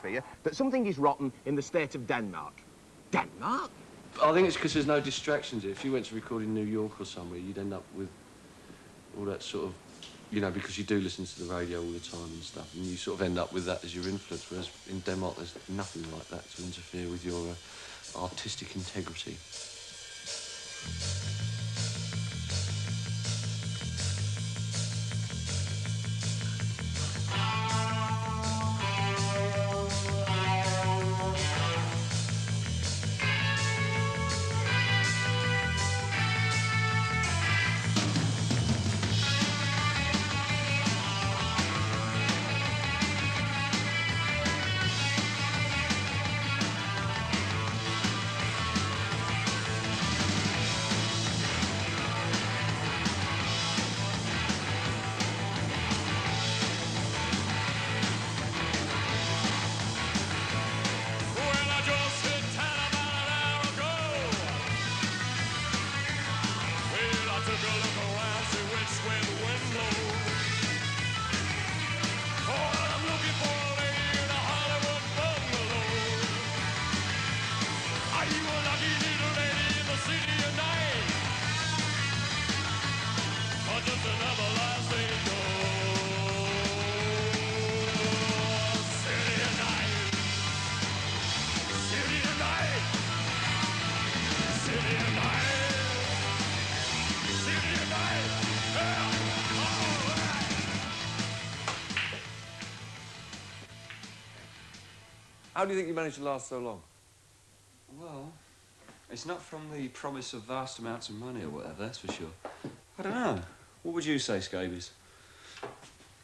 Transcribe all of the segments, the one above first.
atmosphere that something is rotten in the state of Denmark. Denmark? I think it's because there's no distractions. If you went to record in New York or somewhere, you'd end up with all that sort of, you know, because you do listen to the radio all the time and stuff, and you sort of end up with that as your influence, whereas in Denmark there's nothing like that to interfere with your artistic integrity. How do you think you managed to last so long? Well, it's not from the promise of vast amounts of money or whatever, that's for sure. I don't know. What would you say, Scabies?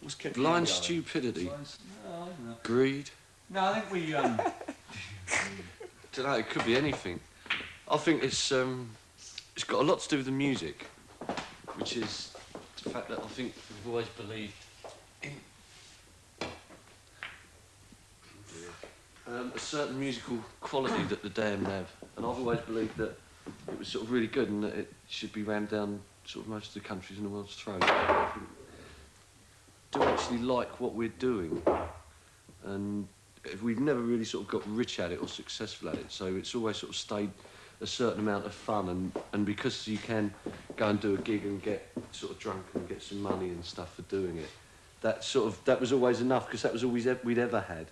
What's kept you Blind going? stupidity. No, no. Greed. No, I think we, Don't know, it could be anything. I think it's got a lot to do with the music, which is the fact that I think we've always believed in a certain musical quality that the Damned have, and I've always believed that it was sort of really good and that it should be rammed down sort of most of the countries in the world's throat. I think do actually like what we're doing, and we've never really sort of got rich at it or successful at it, so it's always sort of stayed a certain amount of fun, and because you can go and do a gig and get sort of drunk and get some money and stuff for doing it, that was always enough, because that was all we'd ever had.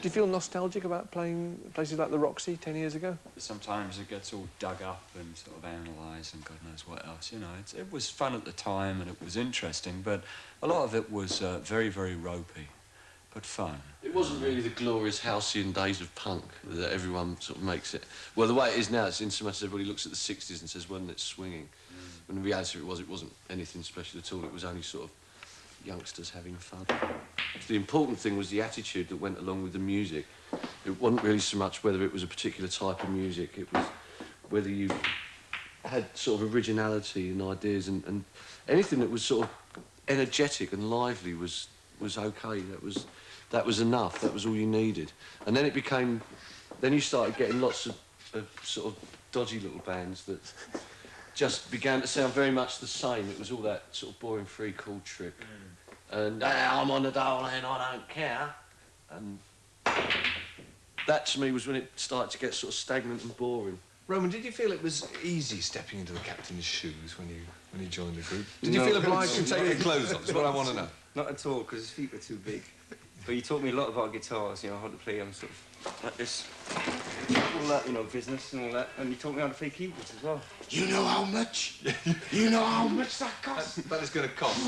Do you feel nostalgic about playing places like the Roxy 10 years ago? sometimes it gets all dug up and sort of analysed and God knows what else, you know. It was fun at the time and it was interesting, but a lot of it was very, very ropey, but fun. It wasn't really the glorious halcyon days of punk that everyone sort of makes it. Well, the way it is now, it's in so much as everybody looks at the 60s and says, wasn't it swinging? When in reality it wasn't anything special at all. It was only sort of youngsters having fun. The important thing was the attitude that went along with the music. It wasn't really so much whether it was a particular type of music, it was whether you had sort of originality and ideas, and anything that was sort of energetic and lively was okay. That was enough. That was all you needed. And then it became, then you started getting lots of sort of dodgy little bands that just began to sound very much the same. It was all that sort of boring free chord trick. And I'm on the dole and I don't care. And that to me was when it started to get sort of stagnant and boring. Roman, did you feel it was easy stepping into the captain's shoes when you joined the group? Did you feel obliged to take your clothes off? That's what I want to know. Not at all, because his feet were too big. But he taught me a lot about guitars, you know, how to play them sort of like this. All that, you know, business and all that. And he taught me how to play keyboards as well. You know how much? You know how much that costs? That is going to cost.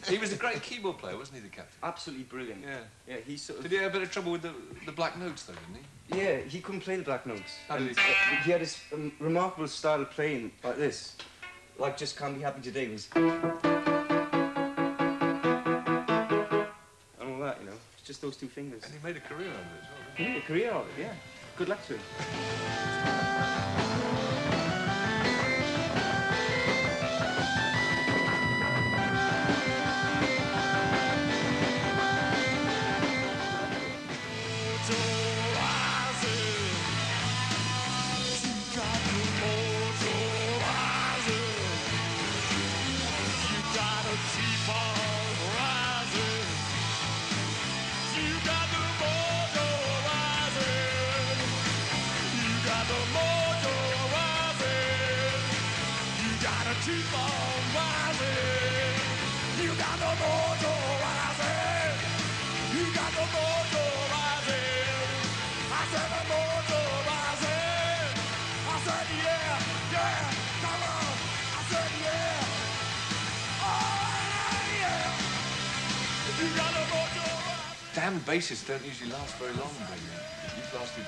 He was a great keyboard player, wasn't he, the captain? Absolutely brilliant. Yeah. Yeah, he sort of... Did he have a bit of trouble with the black notes, though, didn't he? Yeah, he couldn't play the black notes. How did he? He had this remarkable style of playing like this. like Just Can't Be Happy Today was. And all that, you know. It's just those two fingers. And he made a career out of it as well. He made a career out of it, yeah. Good luck to him. Keep on rising. You got the mojo rising. You got the mojo rising. I said the mojo rising. I said yeah, yeah, come on. I said yeah, oh yeah. You got the mojo rising. Damn bassists don't usually last very long, baby. You've lasted,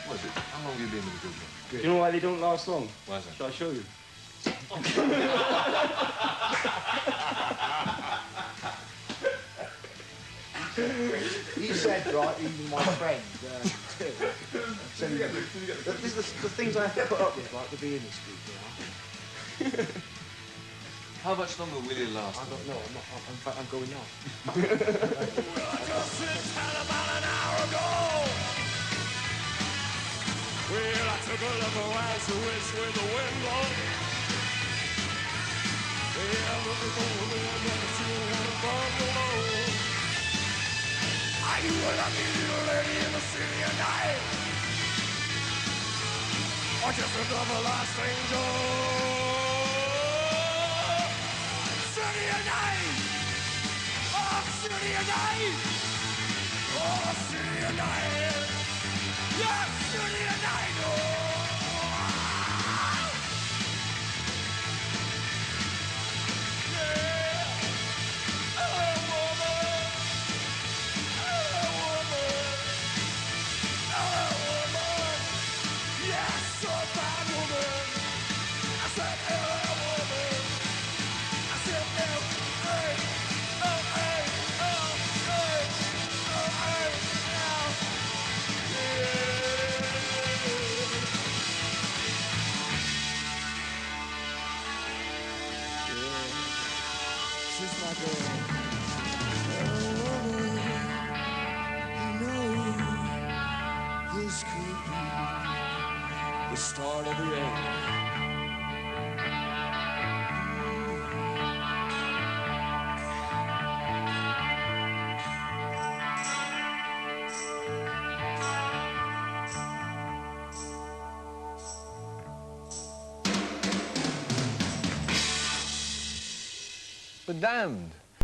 what is it? How long have you been with the group? Do you know why they don't last long? Why is that? Shall I show you? He said, right, even my friend, so These are the things I have to put up with, like, to be in this group, you know? How much longer will you last? I don't know, in fact, I'm going now. Just about an hour ago. Well, I took a look around to which way the wind blows. Yeah, I'm looking for a wind and I still want to burn below. Are you a lucky little lady in the city at night? Or just another lost angel? City at night! Oh, city at night! Oh, city at night! Yes, city at night! Oh! Yeah! Hello, woman! Hello, woman! Hello, woman! Yes, so bad woman! I said, hello, woman! I said, L-A, L-A, L-A, L-A, she's my girl. Oh, woman, you know this could be the start of the end. But damned.